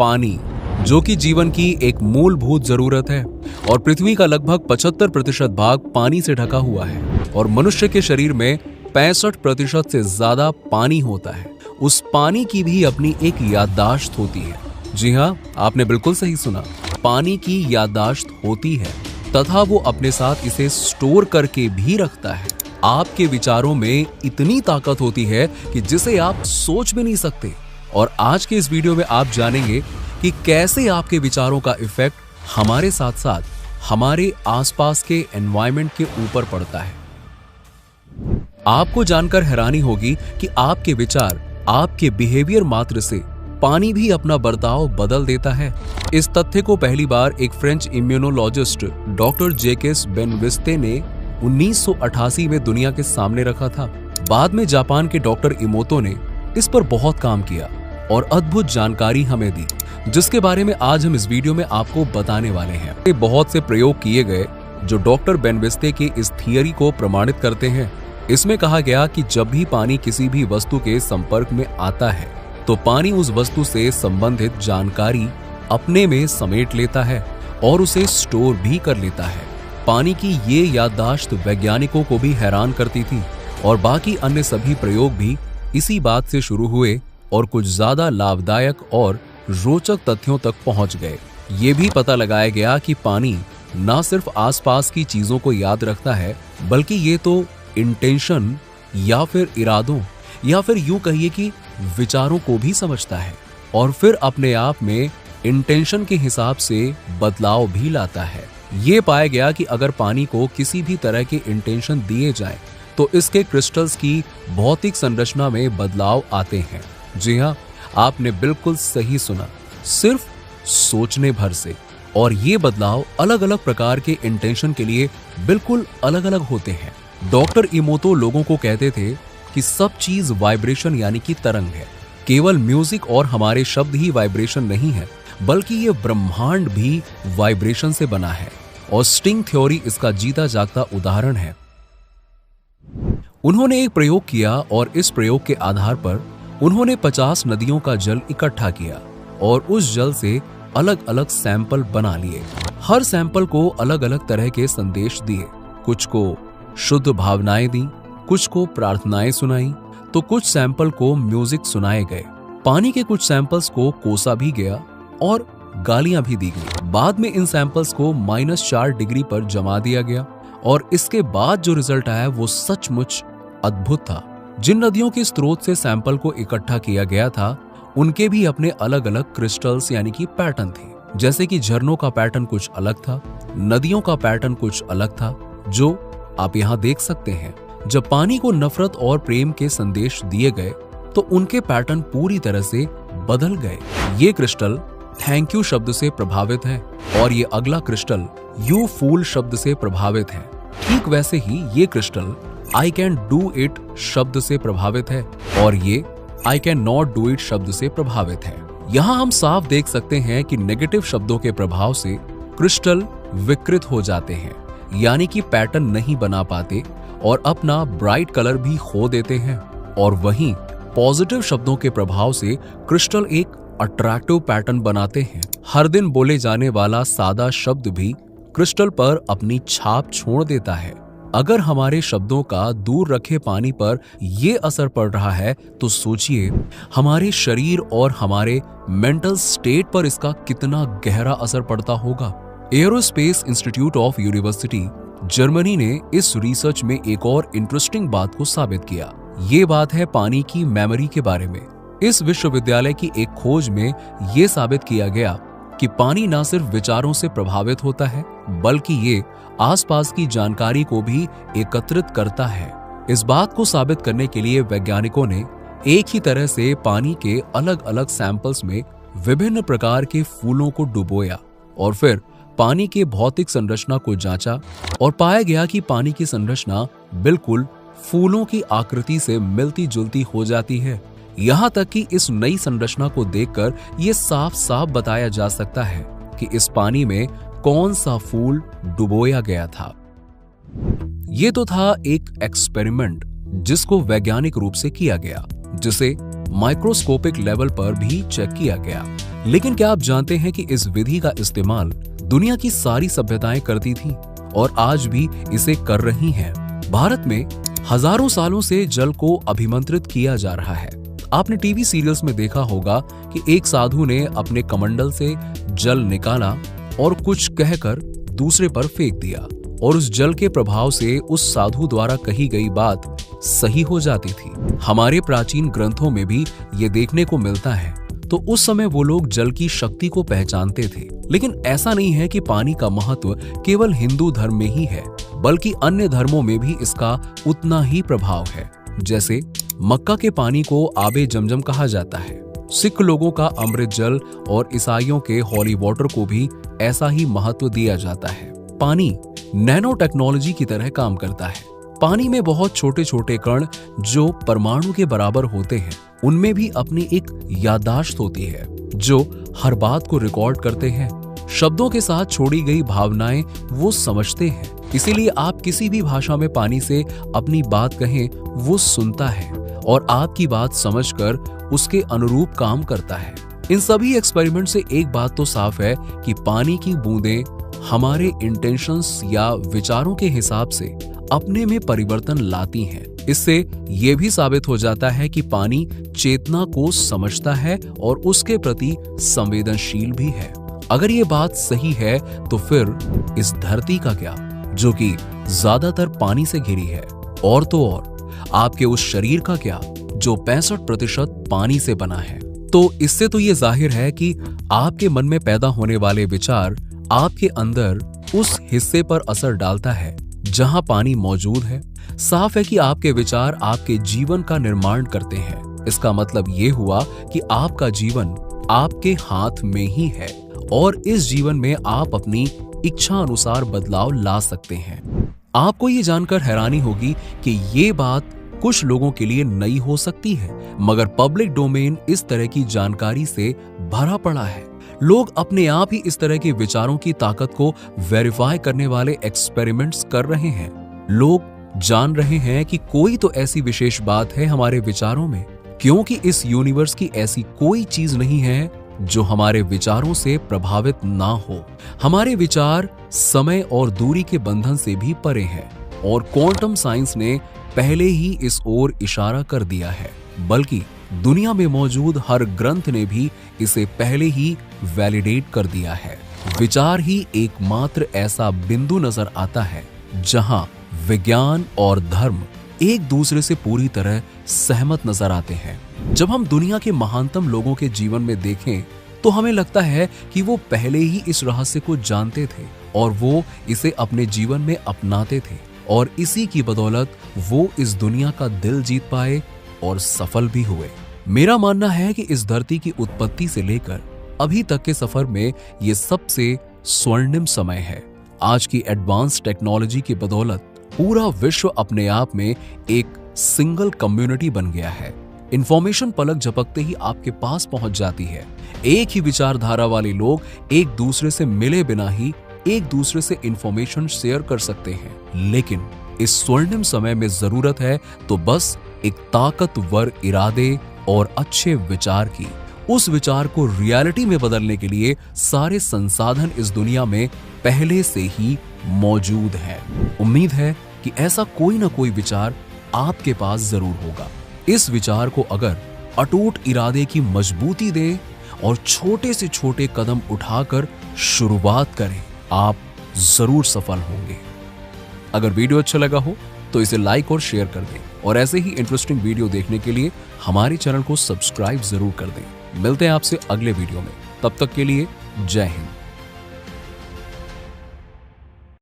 पानी, जो कि जीवन की एक मूलभूत जरूरत है और पृथ्वी का लगभग 75% भाग पानी से ढका हुआ है और मनुष्य के शरीर में 65% से ज्यादा पानी होता है। उस पानी की भी अपनी एक याददाश्त होती है। जी हाँ, आपने बिल्कुल सही सुना, पानी की याददाश्त होती है तथा वो अपने साथ इसे स्टोर करके भी रखता है। आपके विचारों में इतनी ताकत होती है कि जिसे आप सोच भी नहीं सकते। और आज के इस वीडियो में आप जानेंगे कि कैसे आपके विचारों का इफेक्ट हमारे साथ साथ हमारे आसपास के एनवायरनमेंट के ऊपर पड़ता है। आपको जानकर हैरानी होगी कि आपके विचार, आपके बिहेवियर मात्र से पानी भी अपना बर्ताव बदल देता है। इस तथ्य को पहली बार एक फ्रेंच इम्यूनोलॉजिस्ट डॉक्टर जैकेस बेनविस्ते ने 1988 में दुनिया के सामने रखा था। बाद में जापान के डॉक्टर इमोतो ने इस पर बहुत काम किया और अद्भुत जानकारी हमें दी, जिसके बारे में आज हम इस वीडियो में आपको बताने वाले हैं। बहुत से प्रयोग किए गए जो डॉक्टर बेनविस्ते के इस थियरी को प्रमाणित करते हैं। इसमें कहा गया कि जब भी पानी किसी भी वस्तु के संपर्क में आता है तो पानी उस वस्तु से संबंधित जानकारी अपने में समेट लेता है और उसे स्टोर भी कर लेता है। पानी की ये याददाश्त वैज्ञानिकों को भी हैरान करती थी और बाकी अन्य सभी प्रयोग भी इसी बात से शुरू हुए और कुछ ज्यादा लाभदायक और रोचक तथ्यों तक पहुंच गए। ये भी पता लगाया गया कि पानी न सिर्फ आसपास की चीजों को याद रखता है, बल्कि ये तो इंटेंशन या फिर इरादों या फिर यूं कहिए कि विचारों को भी समझता है और फिर अपने आप में इंटेंशन के हिसाब से बदलाव भी लाता है। ये पाया गया कि अगर पानी को किसी भी तरह के इंटेंशन दिए जाएं, तो इसके क्रिस्टल्स की भौतिक संरचना में बदलाव आते हैं। जी हाँ, आपने बिल्कुल सही सुना, सिर्फ सोचने भर से। और ये बदलाव अलग अलग प्रकार के इंटेंशन के लिए बिल्कुल अलग अलग होते हैं। डॉक्टर इमोतो लोगों को कहते थे कि सब चीज वाइब्रेशन यानी कि तरंग है। केवल म्यूजिक और हमारे शब्द ही वाइब्रेशन नहीं है, बल्कि ये ब्रह्मांड भी वाइब्रेशन से बना है और स्ट्रिंग थ्योरी इसका जीता जागता उदाहरण है। उन्होंने एक प्रयोग किया और इस प्रयोग के आधार पर उन्होंने 50 नदियों का जल इकट्ठा किया और उस जल से अलग अलग सैंपल बना लिए। हर सैंपल को अलग अलग तरह के संदेश दिए। कुछ को शुद्ध भावनाएं दी, कुछ को प्रार्थनाएं सुनाई, तो कुछ सैंपल को म्यूजिक सुनाए गए। पानी के कुछ सैंपल्स को कोसा भी गया और गालियां भी दी गई। बाद में इन सैंपल्स को -4 डिग्री पर जमा दिया गया और इसके बाद जो रिजल्ट आया वो सचमुच अद्भुत था। जिन नदियों के स्रोत से सैंपल को इकट्ठा किया गया था, उनके भी अपने अलग अलग क्रिस्टल्स यानी कि पैटर्न थे। जैसे कि झरनों का पैटर्न कुछ अलग था, नदियों का पैटर्न कुछ अलग था, जो आप यहाँ देख सकते हैं। जब पानी को नफरत और प्रेम के संदेश दिए गए तो उनके पैटर्न पूरी तरह से बदल गए। ये क्रिस्टल थैंक यू शब्द से प्रभावित है और ये अगला क्रिस्टल यू फूल शब्द से प्रभावित है। ठीक वैसे ही ये crystal I can do it शब्द से प्रभावित है और ये I can not do it शब्द से प्रभावित है। यहाँ हम साफ देख सकते हैं कि नेगेटिव शब्दों के प्रभाव से क्रिस्टल विकृत हो जाते हैं, यानी कि पैटर्न नहीं बना पाते और अपना ब्राइट कलर भी खो देते हैं। और वहीं पॉजिटिव शब्दों के प्रभाव से क्रिस्टल एक अट्रैक्टिव पैटर्न बनाते हैं। हर दिन बोले जाने वाला सादा शब्द भी क्रिस्टल पर अपनी छाप छोड़ देता है। अगर हमारे शब्दों का दूर रखे पानी पर यह असर पड़ रहा है तो सोचिए हमारे शरीर और हमारे मेंटल स्टेट पर इसका कितना गहरा असर पड़ता होगा। Aerospace institute of university Germany ने इस रिसर्च में एक और इंटरेस्टिंग बात को साबित किया। ये बात है पानी की मेमोरी के बारे में। इस विश्वविद्यालय की एक खोज में यह साबित किया गया कि पानी न सिर्फ विचारों से प्रभावित होता है, बल्कि ये आसपास की जानकारी को भी एकत्रित करता है। इस बात को साबित करने के लिए वैज्ञानिकों ने एक ही तरह से पानी के अलग अलग सैंपल्स में विभिन्न प्रकार के फूलों को डुबोया और फिर पानी के भौतिक संरचना को जांचा और पाया गया कि पानी की संरचना बिल्कुल फूलों की आकृति से मिलती जुलती हो जाती है। यहाँ तक कि इस नई संरचना को देखकर ये साफ साफ बताया जा सकता है कि इस पानी में कौन सा फूल डुबोया गया था। ये तो था एक एक्सपेरिमेंट जिसको वैज्ञानिक रूप से किया गया, जिसे माइक्रोस्कोपिक लेवल पर भी चेक किया गया। लेकिन क्या आप जानते हैं कि इस विधि का इस्तेमाल दुनिया की सारी सभ्यताएं करती थीं और आज भी इसे कर रही हैं। भारत में हजारों सालों से जल को अभिमंत्रित किया जा रहा है। आपने टीवी सीरियल्स में देखा होगा कि एक साधु ने अपने कमंडल से जल निकाला और कुछ कहकर दूसरे पर फेंक दिया और उस जल के प्रभाव से उस साधु द्वारा कही गई बात सही हो जाती थी। हमारे प्राचीन ग्रंथों में भी ये देखने को मिलता है। तो उस समय वो लोग जल की शक्ति को पहचानते थे। लेकिन ऐसा नहीं है कि पानी का महत्व केवल हिंदू धर्म में ही है, बल्कि अन्य धर्मों में भी इसका उतना ही प्रभाव है। जैसे मक्का के पानी को आबे जमजम कहा जाता है, सिख लोगों का अमृत जल और ईसाइयों के हॉली वाटर को भी ऐसा ही महत्व दिया जाता है। पानी नैनो टेक्नोलॉजी की तरह काम करता है। पानी में बहुत छोटे छोटे कण जो परमाणु के बराबर होते हैं, उनमें भी अपनी एक याददाश्त होती है जो हर बात को रिकॉर्ड करते हैं। शब्दों के साथ छोड़ी गई भावनाएं वो समझते हैं। इसीलिए आप किसी भी भाषा में पानी से अपनी बात कहें, वो सुनता है और आपकी बात समझकर उसके अनुरूप काम करता है। इन सभी एक्सपेरिमेंट से एक बात तो साफ है कि पानी की बूंदें हमारे इंटेंशंस या विचारों के हिसाब से अपने में परिवर्तन लाती हैं। इससे यह भी साबित हो जाता है कि पानी चेतना को समझता है और उसके प्रति संवेदनशील भी है। अगर ये बात सही है तो फिर इस धरती का क्या, जो कि ज्यादातर पानी से घिरी है, और तो और आपके उस शरीर का क्या जो 65% पानी से बना है। तो इससे तो ये जाहिर है कि आपके मन में पैदा होने वाले विचार आपके अंदर उस हिस्से पर असर डालता है जहां पानी मौजूद है। साफ है कि आपके विचार आपके जीवन का निर्माण करते हैं। इसका मतलब ये हुआ कि आपका जीवन आपके हाथ में ही है और इस जीवन में आप अपनी इच्छा अनुसार बदलाव ला सकते हैं। आपको ये जानकर हैरानी होगी कि ये बात कुछ लोगों के लिए नई हो सकती है, मगर पब्लिक डोमेन इस तरह की जानकारी से भरा पड़ा है। लोग अपने आप ही इस तरह के विचारों की ताकत को वेरीफाई करने वाले एक्सपेरिमेंट्स कर रहे हैं। लोग जान रहे हैं कि कोई तो ऐसी विशेष बात है हमारे विचारों में, क्योंकि इस यूनिवर्स की ऐसी कोई चीज नहीं है जो हमारे विचारों से प्रभावित ना हो। हमारे विचार समय और दूरी के बंधन से भी परे हैं और क्वांटम साइंस ने पहले ही इस ओर इशारा कर दिया है, बल्कि दुनिया में मौजूद हर ग्रंथ ने भी इसे पहले ही वैलिडेट कर दिया है। विचार ही एकमात्र ऐसा बिंदु नजर आता है जहां विज्ञान और धर्म एक दूसरे से पूरी तरह सहमत नजर आते हैं। जब हम दुनिया के महानतम लोगों के जीवन में देखें तो हमें लगता है कि वो पहले ही इस रहस्य को जानते थे और वो इसे अपने जीवन में अपनाते थे, और इसी की बदौलत वो इस दुनिया का दिल जीत पाए और सफल भी हुए। मेरा मानना है कि इस धरती की उत्पत्ति से लेकर अभी तक के सफर में ये सबसे स्वर्णिम समय है। आज की एडवांस टेक्नोलॉजी की बदौलत पूरा विश्व अपने आप में एक सिंगल कम्युनिटी बन गया है। इंफॉर्मेशन पलक झपकते ही आपके पास पहुंच जाती है। एक ही विचारधारा वाले लोग एक दूसरे से मिले बिना ही एक दूसरे से इंफॉर्मेशन शेयर कर सकते हैं। लेकिन इस स्वर्णिम समय में जरूरत है तो बस एक ताकतवर इरादे और अच्छे विचार की। उस विचार को रियलिटी में बदलने के लिए सारे संसाधन इस दुनिया में पहले से ही मौजूद है। उम्मीद है कि ऐसा कोई ना कोई विचार आपके पास जरूर होगा। इस विचार को अगर अटूट इरादे की मजबूती दें और छोटे से छोटे कदम उठाकर शुरुआत करें, आप जरूर सफल होंगे। अगर वीडियो अच्छा लगा हो तो इसे लाइक और शेयर कर दें और ऐसे ही इंटरेस्टिंग वीडियो देखने के लिए हमारे चैनल को सब्सक्राइब जरूर कर दें। मिलते हैं आपसे अगले वीडियो में, तब तक के लिए जय हिंद।